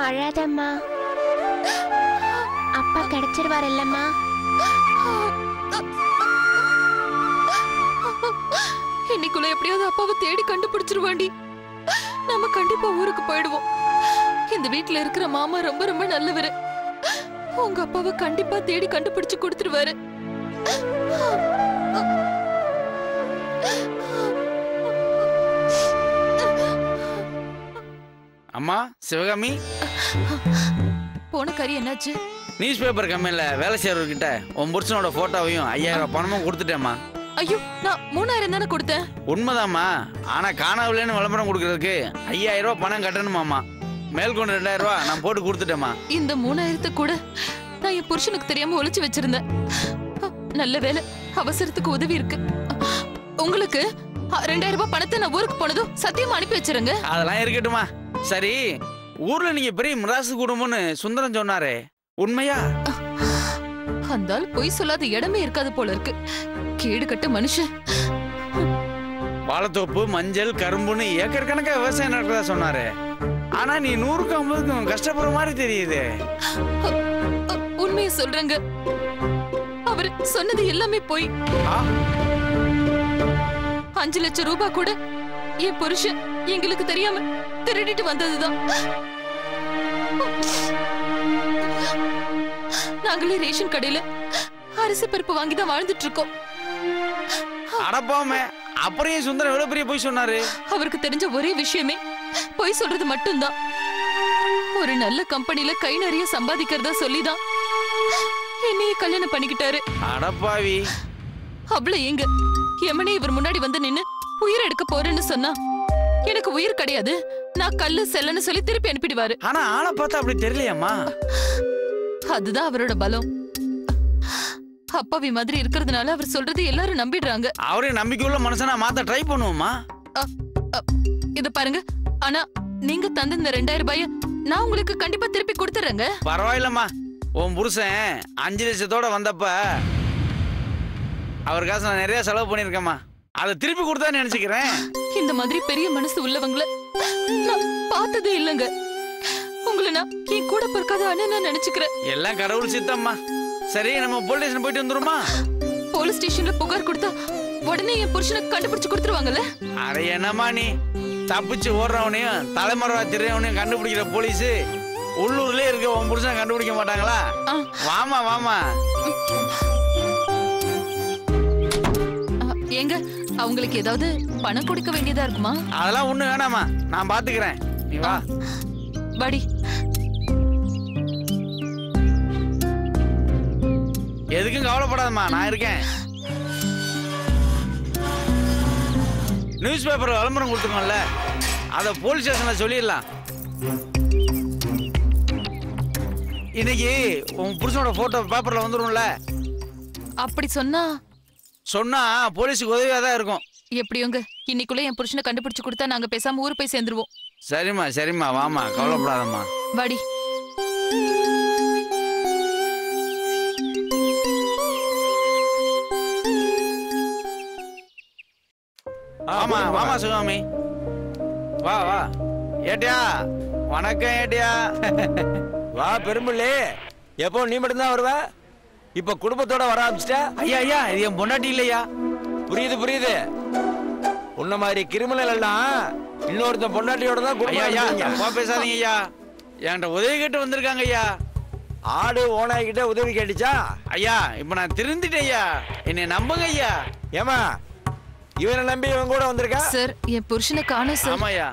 அழாதம்மா. அப்பா கிடைச்சிருவார் இல்லம்மா. இன்னைக்குள்ள எப்படியாவது அப்பாவை தேடி கண்டுபிடிச்சிருவாண்டி. நம்ம கண்டிப்பா ஊருக்கு போயிடுவோம். இந்த வீட்டுல இருக்கிற மாமா ரொம்ப ரொம்ப நல்லவரு. உங்க அப்பாவை கண்டிப்பா தேடி கண்டுபிடிச்சு கொடுத்துருவாரு. அம்மா சிவகாமி, போன கறி என்னாச்சு? நியூஸ் பேப்பர் கம்பெனில வேலை செய்யறவர்கிட்ட உன் புருஷனோட போட்டோவையும் 5000 பணமும் கொடுத்துட்டேம்மா. ஐயோ, நான் 3000 தானே கொடுத்தேன். உண்மைதாம்மா. ஆனா காணவில்லைன்னு விளம்பரம் கொடுக்கறதுக்கு 5000 பணம் கட்டணுமாம்மா. மேல்கொண்டு 2000 நான் போட்டு கொடுத்துட்டேம்மா. இந்த 3000 கூட நான் என் புருஷனுக்கு தெரியாம ஒளிச்சு வச்சிருந்தேன். நல்ல வேலை, அவசரத்துக்கு உதவி இருக்கு. உங்களுக்கு 2000 பணத்தை நான் ஊருக்கு போனதும் சத்தியமா அனுப்பி வச்சிருங்க. அதெல்லாம் இருக்கட்டுமா. சரி, ஊர்ல நீங்க பெரிய மிராசு குடும்பம்னு சுந்தரம் சொன்னாரே, உண்மையா? அந்த ஆள் பொய் சொல்லாத இடமே இருக்காது போல இருக்கு. கேடு கட்ட மனுஷன். வாழைத்தோப்பு, மஞ்சள், கரும்புன்னு ஏக்கர் கணக்கா விவசாயம் நடக்கிறதா சொன்னாரு. ஆனா நீ 100க்கு 50க்கும் கஷ்டப்படுற மாதிரி தெரியுது. உண்மையை சொல்றேங்க. அவர் சொன்னது எல்லாமே போய். 5 லட்சம் ரூபாய் கூட என் புருஷன் எங்களுக்கு தெரியாம திருடிட்டு வந்ததுதான். நாங்களே ரேஷன் கடையில அரிசி பருப்பு வாங்கிதான் வாழ்ந்துட்டு இருக்கோம். அடப்பாமே, அப்புறம் சுந்தரம் எவ்வளவு பெரிய பொய் சொன்னாரு? அவருக்கு தெரிஞ்ச ஒரே விஷயமே பொய் சொல்றது மட்டும்தான். ஒரு நல்ல கம்பெனில கை நிறைய சம்பாதிக்கிறதா சொல்லிதான் என்னையே கல்யாணம் பண்ணிக்கிட்டாரு. அடப்பாவி. அவ்வளவு எங்க எமனே இவர் முன்னாடி வந்து நின்னு உயிர் எடுக்க போறேன்னு சொன்னா எனக்கு உயிர் கிடையாது, நான் கல்லு செல்லன்னு சொல்லி திருப்பி அனுப்பிடுவாரு. ஆனா ஆளை பார்த்தா அப்படி தெரியலையாம்மா. அதுதான் அவரோட பலம். அப்பாவி மாதிரி இருக்கிறதுனால அவர் சொல்றது எல்லாரும் நம்பிடுறாங்க. அவரே நம்பிக்கையுள்ள மனுஷனா மாத்த ட்ரை பண்ணுவோமா? இத பாருங்க, ஆனா நீங்க தந்த இந்த 2000 ரூபாய நான் உங்களுக்கு கண்டிப்பா திருப்பி கொடுத்துறேங்க. பரவாயில்லம்மா. உன் புருஷன் 5 லட்சத்தோட வந்தப்ப அவர் காசு நான் நிறைய செலவு பண்ணிருக்கேம்மா. அதை திருப்பி கொடுத்தா நினைச்சுக்கிறேன். இந்த மாதிரி பெரிய மனசு உள்ளவங்கள நான் பார்த்ததே இல்லைங்க. உங்களை நான் என் கூட பிறக்காத அண்ணன் நினைச்சுக்கிறேன். எல்லாம் கடவுள் சித்தம்மா. சரி, நம்ம போலீஸ் ஸ்டேஷன் போயிட்டு வந்துருமா? போலீஸ் ஸ்டேஷன்ல புகார் கொடுத்தா உடனே என் புருஷனை கண்டுபிடிச்சு கொடுத்துருவாங்கல்ல? அட என்னம்மா நீ, தப்பிச்சு ஓடுறவனையும் தலைமறைவா திரியவனையும் கண்டுபிடிக்கிற போலீஸ் உள்ளூர்லயே இருக்க உன் புருஷனை கண்டுபிடிக்க மாட்டாங்களா? வாமா வாமா. ஏங்க, அவங்களுக்கு ஏதாவது பணம் கொடுக்க வேண்டியதா இருக்குமா? அதெல்லாம் ஒண்ணு வேணாமா, நான் பாத்துக்கிறேன். நீ வா. வாடி. எதுக்கும் கவலைப்படாதம்மா, நான் இருக்கேன். நியூஸ் பேப்பர் விளம்பரம் கொடுத்துருக்கோம்ல, அதை போலீஸ் ஸ்டேஷன்ல சொல்லிடலாம். இன்னைக்கு உன் புருஷனோட போட்டோ பேப்பர்ல வந்துரும்ல. அப்படி சொன்னா போலீஸுக்கு உதவியா தான் இருக்கும். எப்படியோங்க, இன்னைக்குள்ள என் புருஷனை கண்டுபிடிச்சு கொடுத்தா நாங்க பேசாம ஊரு போய் சேர்ந்துருவோம். சரிம்மா சரிம்மா, வாமா, கவலைப்படாதம்மா. வாடி. வாமா வாமா சுகாமி, வா வா. ஏட்டியா, வணக்கம் ஏட்டியா. வா பெரும்புள்ளி, எப்போ நீ மட்டும்தான் வருவ? இப்ப குடும்பத்தோட வர ஆரம்பிச்சிட்ட? ஐயா ஐயா, இது என் பொண்டாட்டி இல்லையா? புரியுது புரியுது. உன்ன மாதிரி கிரிமினல் எல்லாம் இன்னொருத்தன் பொண்டாட்டியோட தான் குடும்பம். பேசாதீங்க ஐயா, என்கிட்ட உதவி கேட்டு வந்திருக்காங்க ஐயா. ஆடு ஓனாய்கிட்ட உதவி கேட்டுச்சா? ஐயா, இப்ப நான் திருந்திட்டேன் ஐயா, என்னை நம்புங்க ஐயா. ஏமா இவனை நம்பி இவன் கூட வந்திருக்கா? சார், என் புருஷனை காணோம் சார். ஆமாய்யா.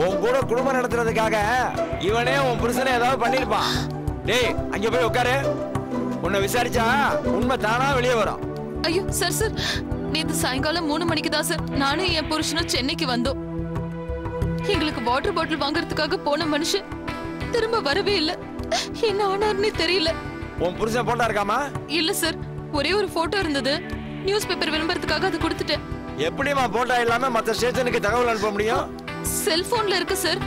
உன் கூட குடும்பம் நடத்துறதுக்காக இவனே உன் புருஷனை ஏதாவது பண்ணிருப்பான். டேய், அங்க போய் உட்காரு. உன்னை விசாரிச்சா உண்மை தானா வெளியே வரும். ஐயோ சார் சார், நேத்து சாயங்காலம் 3 மணிக்கு தான் சார் நானும் என் புருஷனும் சென்னைக்கு வந்தோம். எங்களுக்கு வாட்டர் பாட்டில் வாங்குறதுக்காக போன மனுஷன் திரும்ப வரவே இல்ல. என்ன ஆனார்னே தெரியல. உன் புருஷன் போட்டோ இருக்காமா? இல்ல சார், ஒரே ஒரு போட்டோ இருந்தது. நியூஸ் பேப்பர் விளம்பரத்துக்காக அதை கொடுத்துட்டேன். எப்படிமா போட்டோ இல்லாம மத்த ஸ்டேஷனுக்கு தகவல் அனுப்ப முடியும்? செல்போன்ல இருக்கு சார்.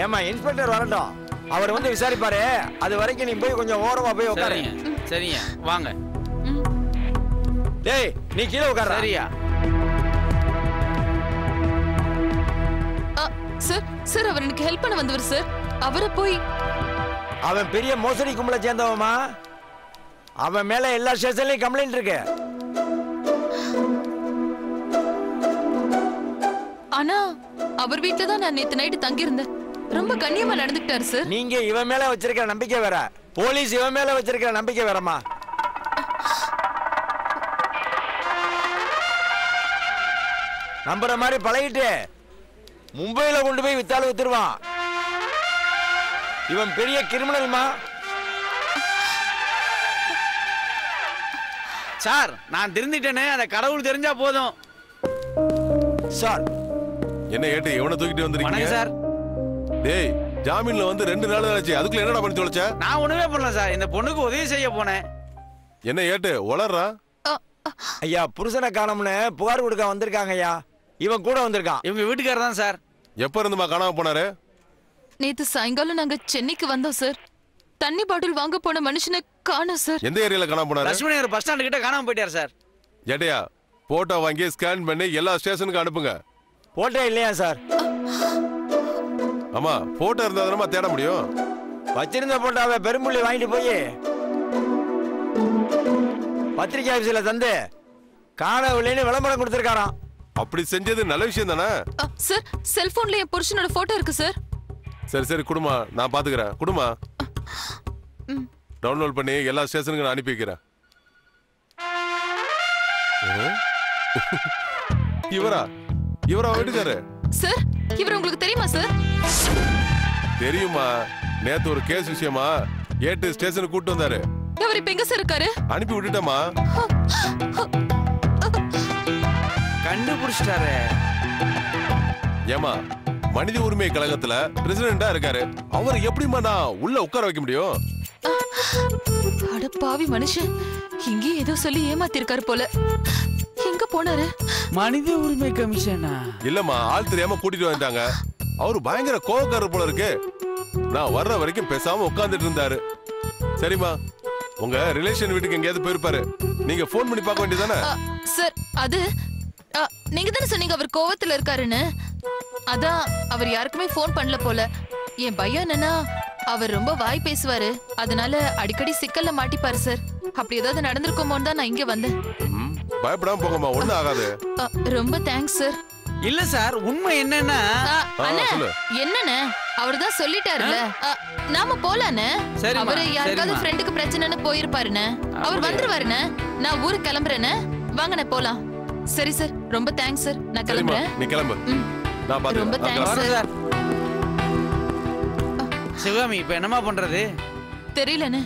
ஏமா இன்ஸ்பெக்டர் வரட்டும், அவர் வந்து விசாரிப்பாரு. அது வரைக்கும் நீ போய் கொஞ்சம் ஓரமா போய் உட்காருங்க. சரிங்க, வாங்க. டேய், நீ கீழே உட்காரு. சரியா? சார் சார், அவர் எனக்கு ஹெல்ப் பண்ண வந்தவர் சார். அவரை போய் அவன் பெரிய மோசடி கும்பலை சேர்ந்தவமா. அவன் மேல எல்லா ஸ்டேஷன்லயும் கம்ப்ளைண்ட் இருக்கு. ஆனா அவர் வீட்டுல தான் நான் நேத்து நைட்டு தங்கி இருந்தேன். ரொம்ப கண்ணியமா நடந்துக்கிட்டாரு சார். நீங்க இவன் மேல வச்சிருக்கிற நம்பிக்கை வேற, போலீஸ் இவன் மேல வச்சிருக்கிற நம்பிக்கை வேறமா. நம்புற மாதிரி பழகிட்டு மும்பையில கொண்டு போய் வித்தாலும் வித்துருவான். இவன் பெரிய கிரிமினல்மா. சார் நான் திருந்திட்டேனே, அந்த கடவுள் தெரிஞ்சா போதும். சார் என்ன ஏட்டு எவனை தூக்கிட்டு வந்திருக்கீங்க? வணக்கம் சார். டேய், ஜாமீன்ல வந்து 2 நாள் ஆச்சு. அதுக்குள்ள என்னடா பண்ணி தொலைச்ச? நான் ஒண்ணுமே பண்ணல சார், இந்த பொண்ணுக்கு உதவி செய்ய போனேன். என்ன ஏட்டு உளறா? ஐயா, புருஷனை காணோம்னு புகார் கொடுக்க வந்திருக்காங்க ஐயா. இவன் கூட வந்திருக்கான். இவங்க வீட்டுக்காரர் தான் சார். எப்ப இருந்துமா காணாம போனாரு? நேத்து சாயங்காலம் நாங்க சென்னைக்கு வந்தோம் சார். தண்ணி பாட்டில் வாங்க போன மனுஷனை காணோம் சார். எந்த ஏரியால காணாம போனாரு? லட்சுமி நகர் பஸ் ஸ்டாண்ட் கிட்ட காணாம போயிட்டார் சார். ஏட்டையா, போட்டோ வாங்கி ஸ்கேன் பண்ணி எல்லா ஸ்டேஷனுக்கு அனுப்புங்க. போட்டோ இல்லையா சார்? ஆமா, போட்டோ இருந்தா தானமா தேட முடியும். வச்சிருந்த போட்டோவை பெரும்புள்ளி வாங்கிட்டு போய் பத்திரிகை ஆபீஸ்ல தந்து காணவில்லைன்னு விளம்பரம் கொடுத்திருக்காராம். அப்படி செஞ்சது நல்ல விஷயம் தானே சார்? செல்போன்ல என் புருஷனோட போட்டோ இருக்கு சார். சரி சரி, குடுமா, நான் பாத்துக்கிறேன். குடுமா, டவுன்லோட் பண்ணி எல்லா ஸ்டேஷனுக்கு நான் அனுப்பி வைக்கிறேன். இவரா இவரா வீட்டுக்காரு? சார், இவர் உங்களுக்கு தெரியுமா சார்? தெரியுமா, நேத்து ஒரு கேஸ் விஷயமா ஏட்டு ஸ்டேஷனுக்கு கூட்டு வந்தாரு. அவர் இப்ப எங்க சார் இருக்காரு? அனுப்பி விட்டுட்டமா. கண்டுபிடிச்சிட்டாரு. ஏமா, மனித உரிமை கழகத்துல பிரசிடென்டா இருக்காரு. அவர் எப்படிமா நான் உள்ள உட்கார வைக்க முடியும்? அட பாவி மனுஷன், இங்கே ஏதோ சொல்லி ஏமாத்திருக்காரு போல. எங்க போனாரு? மனித உரிமை கமிஷனா? இல்லம்மா, ஆள் தெரியாம கூட்டிட்டு வந்துட்டாங்க. அவரு பயங்கர கோவக்காரர் போல இருக்கு. நான் வர்ற வரைக்கும் பேசாம உட்கார்ந்துட்டு இருந்தாரு. சரிம்மா, உங்க ரிலேஷன் வீட்டுக்கு எங்கேயாவது போயிருப்பாரு. நீங்க போன் பண்ணி பார்க்க வேண்டியதானே? சார், அது நீங்க தானே சொன்னீங்க அவர் கோவத்துல இருக்காருன்னு. அதான் அவர் யாருக்குமே போன் பண்ணல போல. என் பையன் என்னன்னா, அவர் ரொம்ப வாய் பேசுவாரு. அதனால அடிக்கடி சிக்கல்ல மாட்டிப்பாரு சார். அப்படி ஏதாவது நடந்திருக்குமோன்னு தான் நான் இங்க வந்தேன். பயப்படாம போங்கம்மா, ஒண்ணும் ஆகாது. ரொம்ப தேங்க்ஸ் சார். இல்ல சார், உண்மை என்னன்னா என்னன்னு அவர்தான் சொல்லிட்டாருல. நாம போலானே. அவரு யாருக்காவது ஃப்ரெண்டுக்கு பிரச்சனைன்னு போயிருப்பாருன்னு. அவர் வந்துருவாருன்னு. நான் ஊருக்கு கிளம்புறேன்னு. வாங்கண்ணே போலாம். சரி சார், ரொம்ப தேங்க்ஸ் சார். நான் கிளம்புறேன். நீ கிளம்பு. நான் பாத்து. ரொம்ப தேங்க்ஸ் சார். சிவகாமி, இப்ப என்னமா பண்றது? தெரியலண்ணே.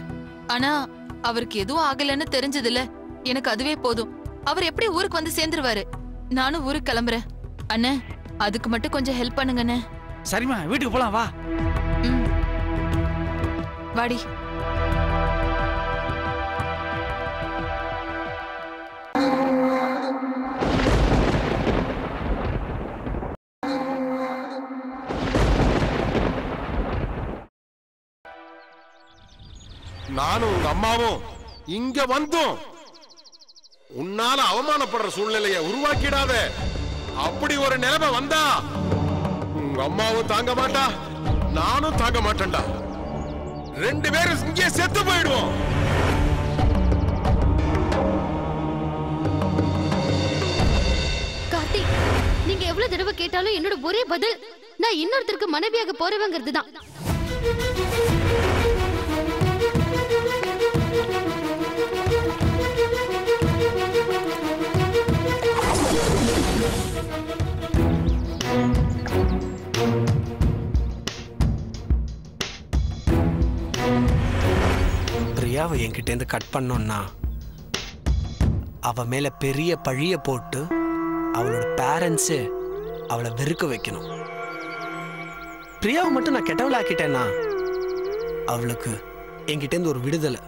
ஆனா அவருக்கு எதுவும் ஆகலன்னு தெரிஞ்சதுல எனக்கு அதுவே போதும். அவர் எப்படி ஊருக்கு வந்து சேர்ந்துருவாரு. நானும் ஊருக்கு கிளம்புறேன். அண்ணே, அதுக்கு மட்டும் கொஞ்சம் ஹெல்ப் பண்ணுங்கண்ணே. சரிம்மா, வீட்டுக்கு போலாம் வா. வாடி. நானும் உங்க அம்மாவும் இங்க வந்தோம். உன்னால அவமானப்படுற சூழ்நிலையை உருவாக்கிடாத. அப்படி ஒரு நிலைமை வந்தா உங்க அம்மாவும் தாங்க மாட்டா, நானும் தாங்க மாட்டேன்டா. 2 பேரும் இங்கே செத்து போயிடுவோம். கார்த்திக், நீங்க எவ்வளவு தடவை கேட்டாலும் என்னோட ஒரே பதில் நான் இன்னொருத்தருக்கு மனைவியாக போறவங்கிறது தான். பிரியாவை என்கிட்ட இருந்து கட் பண்ணோம்னா அவ மேல பெரிய பழிய போட்டு அவளோட பேரண்ட்ஸ் அவளை வெறுக்க வைக்கணும். பிரியாவை மட்டும் நான் கெட்டவளாக்கிட்டேன்னா அவளுக்கு என்கிட்ட இருந்து ஒரு விடுதலை.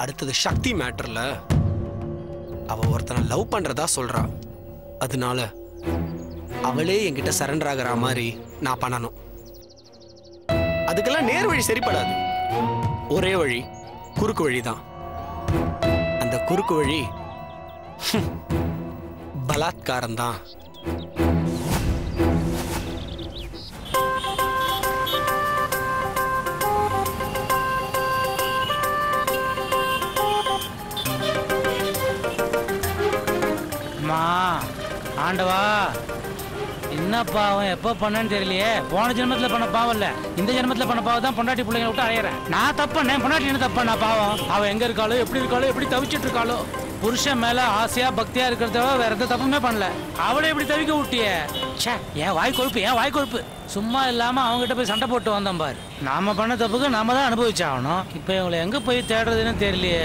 அடுத்தது சக்தி மேட்டர்ல அவ ஒருத்தனை லவ் பண்றதா சொல்றா. அதனால அவளே என்கிட்ட சரண்டர் ஆகிற மாதிரி நான் பண்ணணும். அதுக்கெல்லாம் நேர் வழி சரிப்படாது. ஒரே வழி குறுக்கு வழிதான். அந்த குறுக்கு வழி பலாத்காரம் தான். ஆண்டவா என்ன பாவம் எப்போ பண்ணேன்னு தெரியலையே. போன ஜென்மத்தில் பண்ண பாவம் இல்லை, இந்த ஜென்மத்தில் பண்ண பாவம் தான் பொண்டாட்டி பிள்ளைங்க விட்டு அலையிறேன். நான் தப்பண்ணேன், பொண்டாட்டி என்ன தப்பா? நான் பாவம். அவள் எங்கே இருக்காளோ, எப்படி தவிச்சிட்டு இருக்காளோ. புருஷன் மேல ஆசையா பக்தியா இருக்கிறத வேற எந்த தப்புமே பண்ணல. அவளை எப்படி தவிக்க விட்டியே? ச்சே, ஏன் வாய் கொழுப்பு. சும்மா இல்லாம அவங்ககிட்ட போய் சண்டை போட்டு வந்தோம் பாரு. நாம பண்ண தப்புக்கு நாம தான் அனுபவிச்சாகணும். இப்போ இவங்களை எங்க போய் தேடுறதுன்னு தெரியலையே.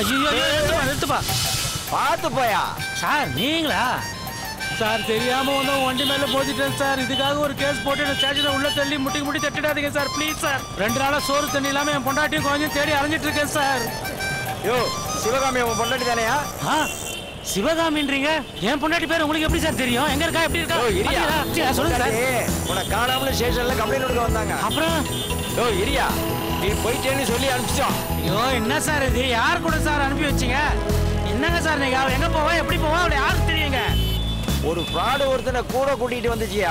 ஐயோ நிறுத்துப்பா, பார்த்து போயா. சார் நீங்களா? சார் தெரியாம ஒன்றும் வண்டி மேல போதிட்டேன் சார். இதுக்காக ஒரு கேஸ் போட்டு ஸ்டேஷனை உள்ள தள்ளி முட்டி தட்டிடாதீங்க சார், ப்ளீஸ் சார். 2 நாளா சோறு தண்ணி இல்லாம என் பொண்டாட்டியும் கொஞ்சம் தேடி அலைஞ்சிட்டு இருக்கேன் சார். யோ, சிவகாமி உன் பொண்டாட்டி தானையா? சிவகாமின்றீங்க? என் பொண்டாட்டி பேர் உங்களுக்கு எப்படி சார் தெரியும்? எங்க இருக்கா, எப்படி இருக்கா? சொல்லுங்க சார். உன காணாமல ஸ்டேஷன்ல கம்ப்ளைண்ட் கொடுக்க வந்தாங்க. அப்புறம் யோ இரியா, நீ போயிட்டேன்னு சொல்லி அனுப்பிச்சோம். ஐயோ என்ன சார் இது? யார் கூட சார் அனுப்பி வச்சீங்க? என்னங்க சார் நீங்க? எங்க போவா, எப்படி போவா, அவளை யாருக்கு தெரியுங்க? ஒரு ஃப்ராடு ஒருத்தனை கூட கூட்டிட்டு வந்துச்சியா,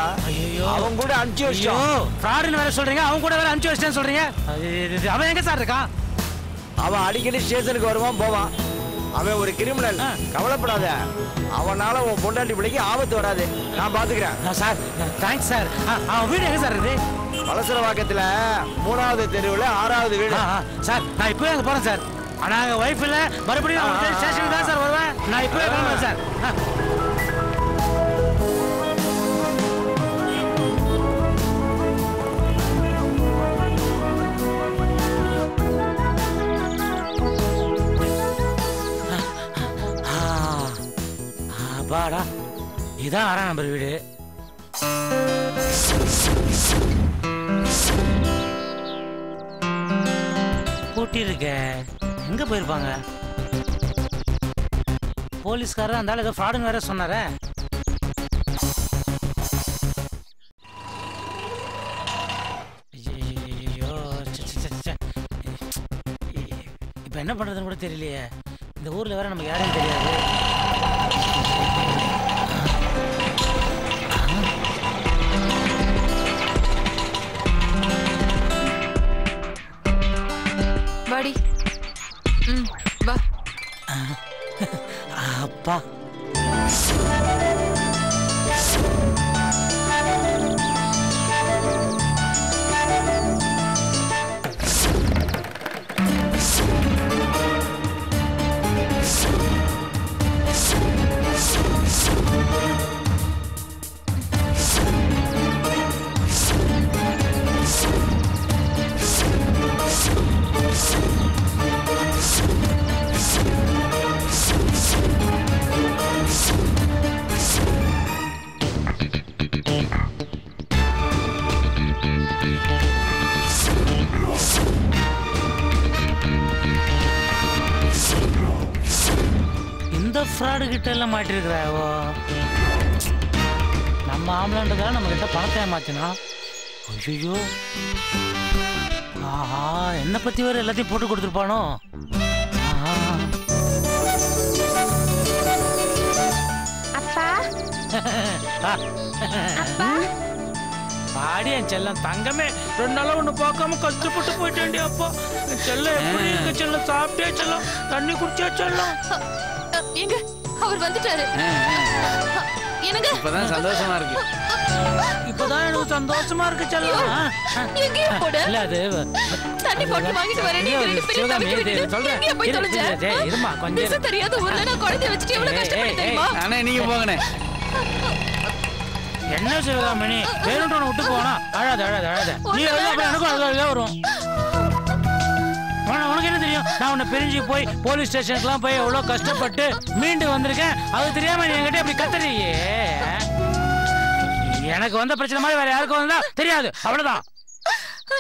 அவன் கூட அனுப்பிச்சு வச்சோம். ஃப்ராடுன்னு வேற சொல்றீங்க, அவன் கூட வேற அனுப்பிச்சு வச்சேன்னு சொல்றீங்க. அவன் எங்க சார் இருக்கான்? அவன் அடிக்கடி ஸ்டேஷனுக்கு வருவான் போவான். அவன் ஒரு கிரிமினல், கவலைப்படாத. அவனால உன் பொண்டாட்டி பிள்ளைக்கு ஆபத்து வராது, நான் பாத்துக்கிறேன். Sir thanks sir. அவன் வீடு எங்க சார் இருக்கு? வலசரவாக்கத்துல 3வது தெருவுல 6வது வீடு. சார் நான் இப்பவே அங்க போறேன் சார். ஆனா அங்க வைஃப் இல்ல, மறுபடியும் ஸ்டேஷனுக்கு தான் சார் வருவேன். நான் இப்பவே கிளம்புறேன் சார். பாடா, இதான் 6ஆம் நம்பர் வீடு. பூட்டி இருக்க, எங்க போயிருப்பாங்க? போலீஸ்காரர் அந்த ஏதோ ஃப்ராடுன்னு வேற சொன்னார. இப்ப என்ன பண்றதுன்னு கூட தெரியலையே. இந்த ஊர்ல வேற நமக்கு யாரையும் தெரியாது. வாடி. வா. அப்பா ஃப்ராடு கிட்ட எல்லாம் மாட்டிருக்கிறாவோ. நம்ம ஆம்பளன்றதால நம்ம கிட்ட பணத்தை ஏமாத்தினா. ஐயோ, ஆஹா, என்ன பத்தி வேற எல்லாத்தையும் போட்டு கொடுத்துருப்பானோ. அப்பா அப்பா பாடி என் செல்லம் தங்கமே, 2 நாளா ஒண்ணு பார்க்காம கஷ்டப்பட்டு போயிட்டேன்டி. அப்பா செல்லம் எப்படி இருக்க செல்லம்? சாப்பிட்டே செல்லம், தண்ணி குடிச்சா செல்லம்? எங்க அவர் வந்துட்டாரு. எனக்கு இப்பதான் சந்தோஷமா இருக்கு. இப்பதான் எனக்கு சந்தோஷமா இருக்கு செல்லம். எங்கேயே போட இல்ல அது தண்ணி போட்டு வாங்கிட்டு வரேன். நீங்க 2 பேரும் தவிக்க விட்டுட்டு சொல்றேன். எங்கேயே போய் தொலைஞ்ச? இருமா கொஞ்சம். தெரியாத ஊர்ல நான் குழந்தை வச்சுட்டு எவ்வளவு கஷ்டப்பட்டு தெரியுமா? அண்ணே நீங்க போங்கண்ணே. என்ன சிவகாமணி, வேணும்னு விட்டு போனா அழாத அழாத அழாத. நீ எனக்கும் அழகா வரும். உனக்கு என்ன தெரியும்? நான் உன்னை பிரிஞ்சு போய் போலீஸ் ஸ்டேஷனுக்குலாம் போய் எவ்வளவு கஷ்டப்பட்டு மீண்டு வந்திருக்கேன். அது தெரியாம நீ என்கிட்ட அப்படி கத்துறியே. எனக்கு வந்த பிரச்சனை மாதிரி வேற யாருக்கும் வந்தா தெரியாது, அவ்வளவுதான்.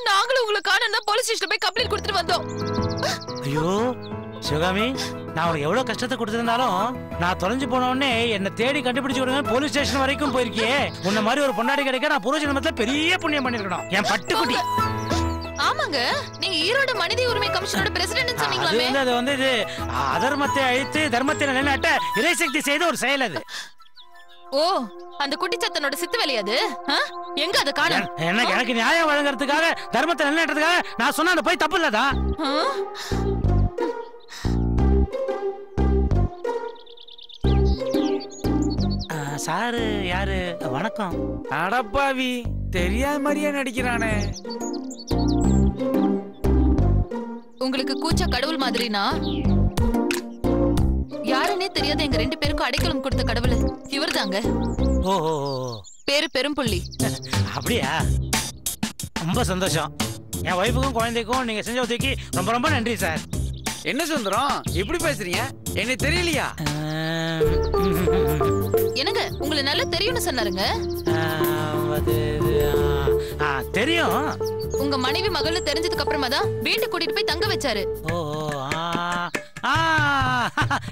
நாங்களும் உங்களுக்கு காணோம்னா போலீஸ் ஸ்டேஷன்ல போய் கம்ப்ளைண்ட் கொடுத்துட்டு வந்தோம். ஐயோ சிவகாமி, நான் உனக்கு எவ்வளவு கஷ்டத்தை கொடுத்திருந்தாலும் நான் தொலைஞ்சு போன உடனே என்ன தேடி கண்டுபிடிச்சு விடுங்க போலீஸ் ஸ்டேஷன் வரைக்கும் போயிருக்கியே. உன்ன மாதிரி ஒரு பொண்டாட்டி கிடைக்க நான் பூர்வ ஜென்மத்துல பெரிய புண்ணியம் பண்ணிருக்கணும். என் பட்டுக்குட்டி. ஆமாங்க, நீங்க ஈரோடு மனித உரிமை கமிஷனோட பிரசிடென்ட் சொன்னீங்களாமே. அது வந்து இது அதர்மத்தை அழித்து தர்மத்தை நிலைநாட்ட இறைசக்தி செய்த ஒரு செயல் அது. ஓ, அந்த குட்டிச்சத்தனோட சித்து வேலையாது. எங்க அது காணோம்? எனக்கு நியாயம் வழங்குறதுக்காக தர்மத்தை நிலைநாட்டுறதுக்காக நான் சொன்ன அந்த போய் தப்பு இல்லதா? சாரு யாரு? வணக்கம். அடப்பாவி, தெரியாத மாதிரியே நடிக்கிறானே. உங்களுக்கு கூச்ச கடவுள் மாதிரினா யாருன்னே தெரியாத எங்க 2 பேருக்கும் அடைக்கலம் கொடுத்த கடவுள் இவர்தாங்க. ஓஹோ, பேரு பெரும்புள்ளி. அப்படியா? ரொம்ப சந்தோஷம். என் ஒய்ஃபுக்கும் குழந்தைக்கும் நீங்க செஞ்ச உதவிக்கு ரொம்ப ரொம்ப நன்றி சார். என்ன சுந்தரம் இப்படி பேசுறீங்க? எனக்கு தெரியலையா? என்னங்க உங்களை நல்லா தெரியும்னு சொன்னாருங்க. தெரியும். உங்க மனைவி மகள் தெரிஞ்சதுக்கு அப்புறமா தான் வீட்டு கூட்டிட்டு போய் தங்க வச்சாரு.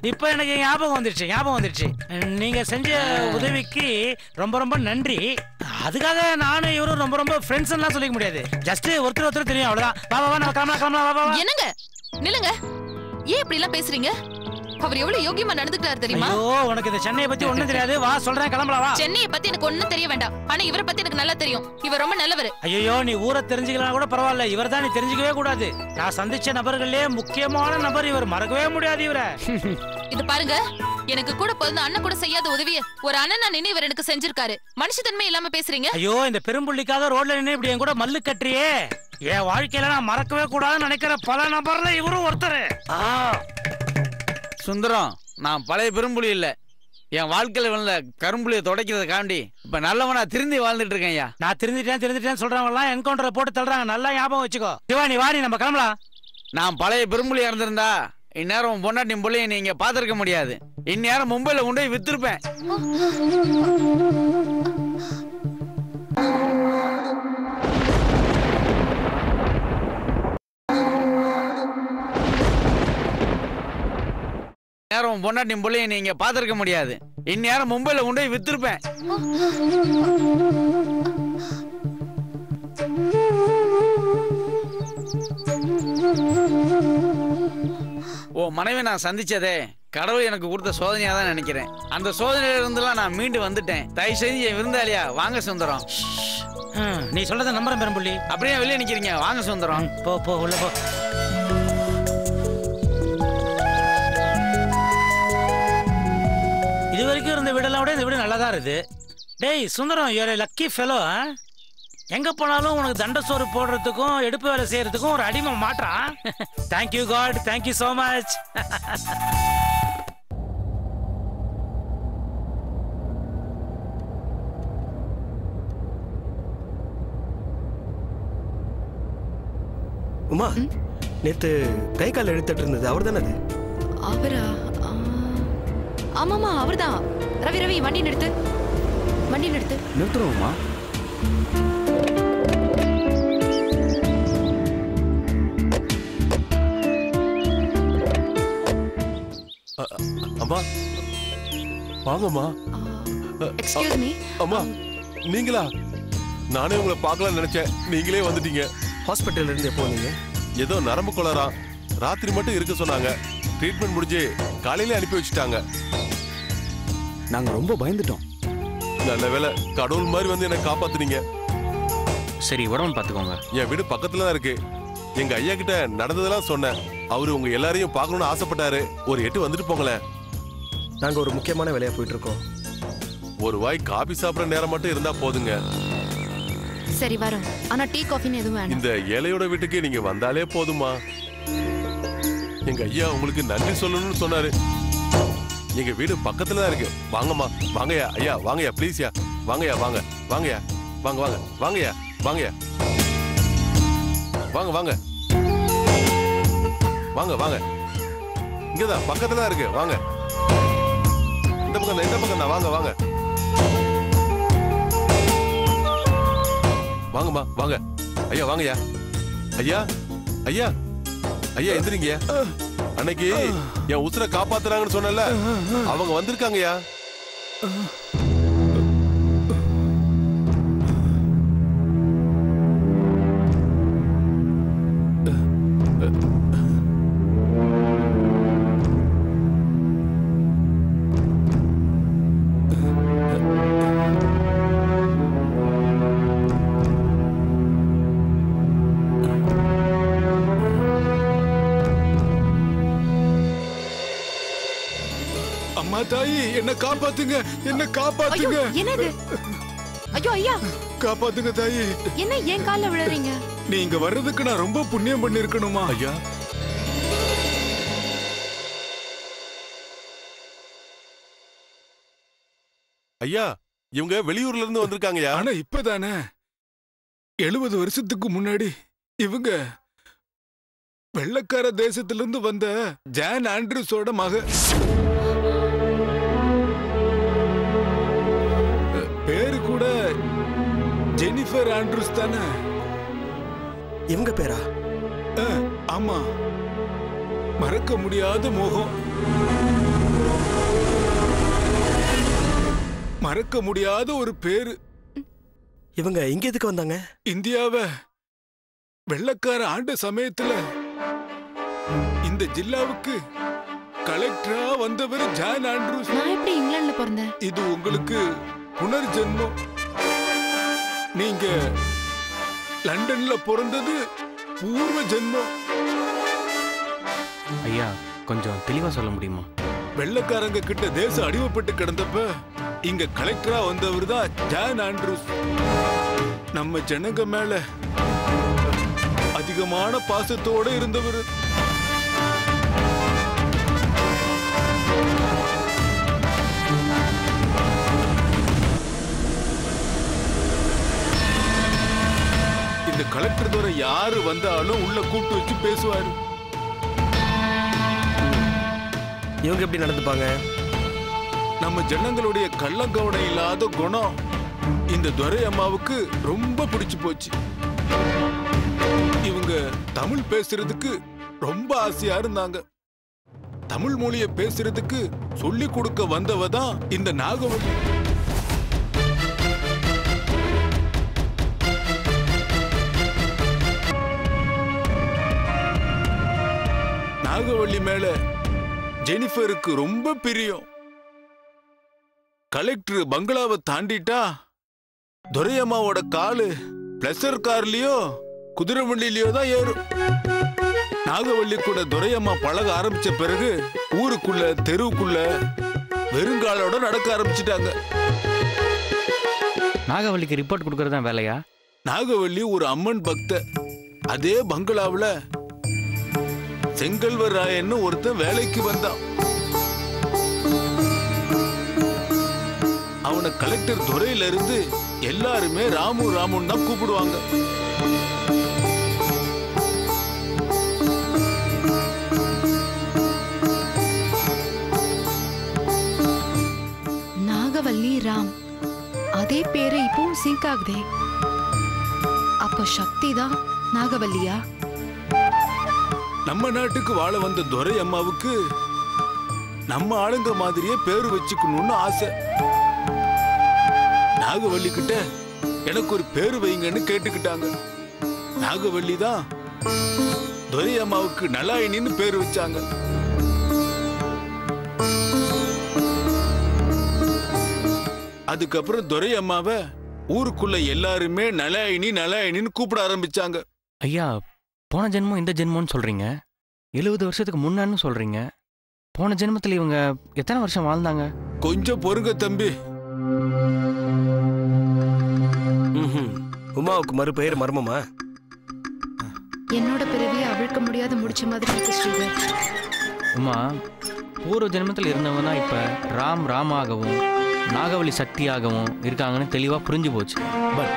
இப்ப எனக்கு ஞாபகம் வந்துருச்சு. நீங்க செஞ்ச உதவிக்கு ரொம்ப ரொம்ப நன்றி. அதுக்காக நானும் இவரும் ரொம்ப ரொம்ப ஃப்ரெண்ட்ஸ் எல்லாம் சொல்லிக்க முடியாது. ஜஸ்ட் ஒருத்தர் தெரியும், அவ்வளவுதான். வா வா, நம்ம கிளம்பலாம். என்னங்க நில்லுங்க, ஏன் இப்படி எல்லாம் பேசுறீங்க? அவர் எவ்வளவு யோகியமா நடந்துக்கிறாரு தெரியுமா? ஐயோ, உனக்கு இந்த சென்னையை பத்தி ஒண்ணும் தெரியாது. வா சொல்றேன், கிளம்பலாம் வா. சென்னையை பத்தி எனக்கு ஒண்ணும் தெரிய வேண்டாம். ஆனா இவரை பத்தி எனக்கு நல்லா தெரியும். இவர் ரொம்ப நல்லவர். ஐயோ, நீ ஊரை தெரிஞ்சுக்கலாம் கூட பரவாயில்ல, இவர் தான் நீ தெரிஞ்சுக்கவே கூடாது. நான் சந்திச்ச நபர்களே முக்கியமான நபர் இவர், மறக்கவே முடியாது இவரை. இது பாருங்க, எனக்கு கூட பிறந்த அண்ணன் கூட செய்யாத உதவிய ஒரு அண்ணன் நான் இவர் எனக்கு செஞ்சிருக்காரு. மனுஷத்தன்மை இல்லாம பேசுறீங்க. ஐயோ, இந்த பெரும்புள்ளிக்காக ரோட்ல நின்று இப்படி என் கூட மல்லு கட்டுறியே. என் வாழ்க்கையில நான் மறக்கவே கூடாதுன்னு நினைக்கிற பல நபர்ல இவரும் ஒருத்தர். சுந்தரம், நான் பழைய பெரும்புலி இல்ல. என் வாழ்க்கையில விழுந்த கரும்புலியை துடைக்கிறத காண்டி இப்ப நல்லவனா திருந்தி வாழ்ந்துட்டு இருக்கேன் ஐயா. நான் திருந்திட்டேன் சொல்றவங்க என்கவுண்டரை போட்டு தள்ளுறாங்க. நல்லா ஞாபகம் வச்சுக்கோ. சிவானி வாணி, நம்ம கிளம்பலாம். நான் பழைய பெரும்புலியா இருந்திருந்தா இந்நேரம் பொண்டாட்டி பிள்ளைய நீங்க பாத்திருக்க முடியாது. இந்நேரம் மும்பைல கொண்டு போய் வித்திருப்பேன். நேரம் பொண்டாட்டி பிள்ளைய நீங்க பாத்திருக்க முடியாது. இந்நேரம் மும்பைல கொண்டு போய் வித்திருப்பேன். ஓ மனைவி நான் சந்திச்சதே கடவுள் எனக்கு கொடுத்த சோதனையா தான் நினைக்கிறேன். அந்த சோதனையில இருந்துலாம் நான் மீண்டு வந்துட்டேன். தயவு செஞ்சு என் விருந்தாளியா வாங்க சுந்தரம். நீ சொல்றத நம்புறேன் பெரும்புள்ளி. அப்படியே வெளியே நிக்கிறீங்க, வாங்க சுந்தரம். போ உள்ள போ. இது வரைக்கும் இருந்த வீடெல்லாம் விட இந்த வீடு நல்லா தான் இருக்குது. டேய் Sundaram, you're a lucky fellow. எங்க போனாலும் உனக்கு தண்ட சோறு போடுறதுக்கும் எடுப்பு வேலை செய்யறதுக்கும் ஒரு அடிமை மாட்டான். Thank you god, thank you so much. Uma, நேத்து கை கால் எடுத்துட்டு இருந்தது அவர் தானே? அது அவரா? ஆமாமா அவர்தான். ரவி வண்டி நிறுத்து. நிறுத்துறோமா? அம்மா வாங்கம்மா. Excuse me. அம்மா நீங்களா? நானே உங்களை பார்க்கலாம்னு நினைச்சேன், நீங்களே வந்துட்டீங்க. ஹாஸ்பிட்டல்ல இருந்து எப்போ வந்தீங்க? ஏதோ நரம்பு கொளரா, ராத்திரி மட்டும் இருக்க சொன்னாங்க. ட்ரீட்மெண்ட் முடிஞ்சு காலையில அனுப்பி வச்சுட்டாங்க. நாங்க ரொம்ப பயந்துட்டோம். நல்ல வேளை, கடவுள் மாதிரி வந்து என்னை காப்பாத்துனீங்க. சரி, உடம்பு பார்த்துக்கோங்க. என் வீடு பக்கத்துல தான் இருக்கு. எங்க ஐயா கிட்ட நடந்ததெல்லாம் சொன்னேன். அவரு உங்க எல்லாரையும் பார்க்கணும்னு ஆசைப்பட்டாரு. ஒரு 8 வந்துட்டு போங்களேன். நாங்க ஒரு முக்கியமான வேலையா போயிட்டு இருக்கோம். ஒரு வாய் காபி சாப்பிட்ற நேரம் மட்டும் இருந்தா போதுங்க. சரி வரோம். ஆனா டீ காஃபின்னு எதுவும் வேண்டாம். இந்த ஏழையோட வீட்டுக்கு நீங்க வந்தாலே போதுமா. எங்க ஐயா உங்களுக்கு நன்றி சொல்லணும்னு சொன்னாரு. எங்க வீடு பக்கத்துல தான் இருக்கு. வாங்கம்மா, வாங்கயா ஐயா, வாங்கயா ப்ளீஸ்யா, வாங்கயா வாங்க, வாங்கயா வாங்க வாங்க, வாங்கயா வாங்கயா, வாங்க வாங்க வாங்க வாங்க. இங்கதான் பக்கத்துல தான் இருக்கு. வாங்க, இந்த பக்கம் தான். வாங்க வாங்க வாங்கம்மா, வாங்க ஐயா, வாங்கயா ஐயா, ஐயா ஐயா எந்திரிங்கயா. அன்னைக்கு என் உசுரை காப்பாத்துறாங்கன்னு சொன்னல, அவங்க வந்திருக்காங்கயா. அம்மா தாயி என்ன காப்பாத்துங்க, என்ன காப்பாத்துங்க. என்னது? ஐயோ ஐயா, காப்பாத்துங்க தாயி. என்ன ஏன் கால்ல விழுறீங்க? நீங்க வர்றதுக்கு நான் ரொம்ப புண்ணியம் பண்ணிருக்கணுமா? ஐயா, ஐயா, இவங்க வெளியூர்ல இருந்து வந்திருக்காங்கயா. ஆனா இப்பதானே 70 வருஷத்துக்கு முன்னாடி இவங்க வெள்ளக்கார தேசத்திலிருந்து வந்த ஜான் ஆண்ட்ரூஸோட மக. பேரு கூட ஜெனிஃபர் ஆண்ட்ரூஸ் தானே? இவங்க பேரா? ஆமா. மறக்க முடியாத மோகம், மறக்க முடியாத ஒரு பேரு. இவங்க இங்க எதுக்கு வந்தாங்க? இந்தியாவை வெள்ளக்கார ஆண்ட சமயத்துல இந்த ஜில்லாவுக்கு கலெக்டரா வந்தவர் ஜான் ஆண்ட்ரூஸ். நான் எப்படி இங்கிலாந்துல பிறந்தேன்? இது உங்களுக்கு புனர்ஜென்மம். நீங்க லண்டன்ல பிறந்தது பூர்வ ஜென்மம். ஐயா, கொஞ்சம் தெளிவா சொல்ல முடியுமா? வெள்ளக்காரங்க கிட்ட தேசம் அடிமைப்பட்டு கிடந்தப்ப இங்க கலெக்டரா வந்தவர் தான் ஜான் ஆண்ட்ரூஸ். நம்ம ஜனங்க மேல அதிகமான பாசத்தோட இருந்தவர். இந்த கலெக்டர் துறை யாரு வந்தாலும் உள்ள கூப்பிட்டு வச்சு பேசுவாரு. இவங்க எப்படி நடந்துப்பாங்க? நம்ம ஜனங்களுடைய கள்ளங்கவனம் இல்லாத குணம் இந்த துரை அம்மாவுக்கு ரொம்ப பிடிச்சு போச்சு. இவங்க தமிழ் பேசுறதுக்கு ரொம்ப ஆசையா இருந்தாங்க. தமிழ் மொழிய பேசுறதுக்கு சொல்லி கொடுக்க வந்தவ தான் இந்த நாகவல்லி. நாகவல்லி மேல ஜெனிஃபருக்கு ரொம்ப பிரியம். கலெக்டர் பங்களாவை தாண்டிட்டா துரையம்மாவோட காலு பிளஸர் கார்லயோ குதிரை வண்டிலயோ தான் ஏறும். நாகவல்லி கூட துரையம்மா பழக ஆரம்பிச்ச பிறகு ஊருக்குள்ள தெருவுக்குள்ள வெறுங்காலோட நடக்க ஆரம்பிச்சிட்டாங்க. நாகவல்லிக்கு ரிப்போர்ட் கொடுக்கறது தான் வேலையா? நாகவல்லி ஒரு அம்மன் பக்த. அதே பங்களாவுல செங்கல்வர் ராயன்னு ஒருத்தன் வேலைக்கு வந்தான். அவனை கலெக்டர் துறையில இருந்து எல்லாருமே ராமு ராமுன்னு தான் கூப்பிடுவாங்க. நாகவல்லி ராம், அதே பேரு இப்பவும் சிங்க் ஆகுதே. அப்ப சக்தி தான் நாகவல்லியா? நம்ம நாட்டுக்கு வாழ வந்த துரை அம்மாவுக்கு நம்ம ஆளுங்க மாதிரியே பேரு வச்சுக்கணும்னு ஆசை. நாகவல்லி கிட்ட எனக்கு ஒரு பேரு வைங்கன்னு கேட்டுக்கிட்டாங்க. நாகவல்லி தான் துரை அம்மாவுக்கு நலாயினின்னு பேரு வச்சாங்க. அதுக்கப்புறம் துரை அம்மாவை ஊருக்குள்ள எல்லாருமே நலாயினி நலாயினின்னு கூப்பிட ஆரம்பிச்சாங்க. ஐயா, போன ஜென்மம் இந்த ஜென்மம்னு சொல்றீங்க, 70 வருஷத்துக்கு முன்னான்னு சொல்றீங்க. போன ஜென்மத்தில் இவங்க எத்தனை வருஷம் வாழ்ந்தாங்க? கொஞ்சம் பொறுங்க தம்பி. உமாவுக்கு மறுபெயர் மர்மமா? என்னோட பிறவியை அவிழ்க்க முடியாத முடிச்ச மாதிரி இருக்கு ஸ்ரீதர். உமா, பூர்வ ஜென்மத்தில் இருந்தவங்க தான் இப்ப ராம் ராமாகவும் நாகவல்லி சக்தியாகவும் இருக்காங்கன்னு தெளிவா புரிஞ்சு போச்சு. பட்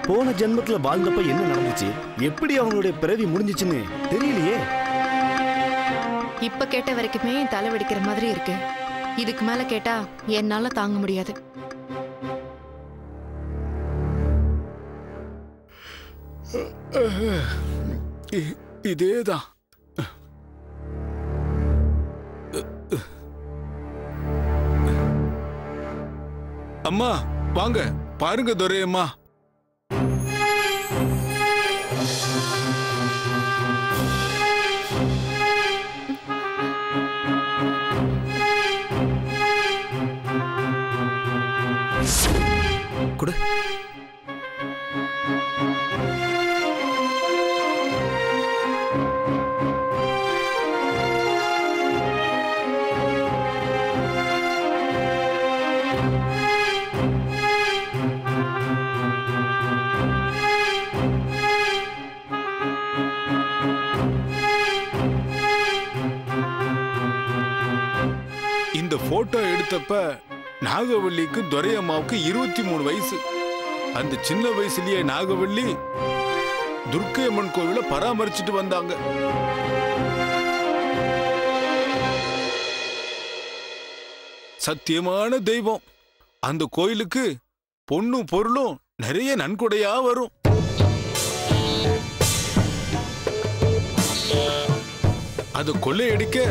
போன ஜென்மத்துல வாழ்ந்தப்ப என்ன நடந்துச்சு, எப்படி அவங்களுடைய பிறவி முடிஞ்சிச்சுன்னு தெரியலையே. இப்ப கேட்ட வரைக்குமே தலை வெடிக்கிற மாதிரி இருக்கு. இதுக்கு மேல கேட்டா என்னால தாங்க முடியாது. இதேதான். அம்மா வாங்க, பாருங்க துரையம்மா. கொடு. இந்த போட்டோ எடுத்தப்ப நாகவல்லிக்கு துரையம்மாவுக்கு 23 வயசு. அந்த சின்ன வயசுலயே நாகவல்லி துர்க்கை அம்மன் கோவில பராமரிச்சுட்டு வந்தாங்க. சத்தியமான தெய்வம். அந்த கோயிலுக்கு பொண்ணும் பொருளும் நிறைய நன்கொடையா வரும். அது கொள்ளையடிக்க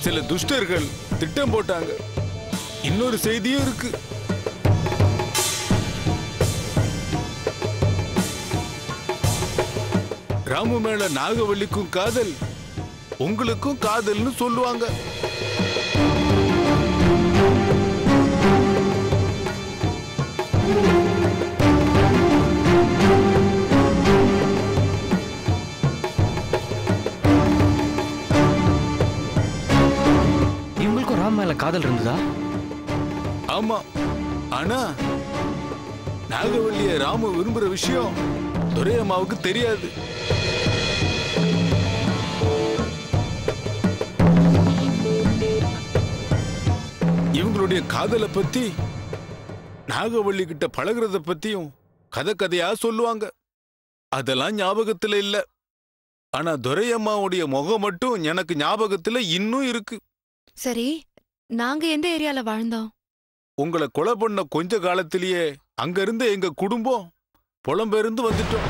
சில துஷ்டர்கள் திட்டம் போட்டாங்க. இன்னொரு செய்தியும் இருக்கு. ராமு மேல நாகவல்லிக்கும் காதல், உங்களுக்கும் காதல்னு சொல்லுவாங்க. இவங்களுக்கும் ராம் மேல காதல் இருந்ததா? ஆமா, ஆனா நாகவல்லிய ராமு விரும்புற விஷயம் துரையம்மாவுக்கு தெரியாது. இவங்களுடைய காதலை பத்தி நாகவல்லி கிட்ட பழகுறத பத்தியும் கதை கதையா சொல்லுவாங்க. அதெல்லாம் ஞாபகத்துல இல்ல. ஆனா துரையம்மாவுடைய முகம் மட்டும் எனக்கு ஞாபகத்துல இன்னும் இருக்கு. சரி, நாங்க எந்த ஏரியால வாழ்ந்தோம்? உங்களை கொலை பண்ண கொஞ்ச காலத்திலேயே அங்க இருந்த எங்க குடும்பம் புலம்பெயர்ந்து வந்துட்டோம்.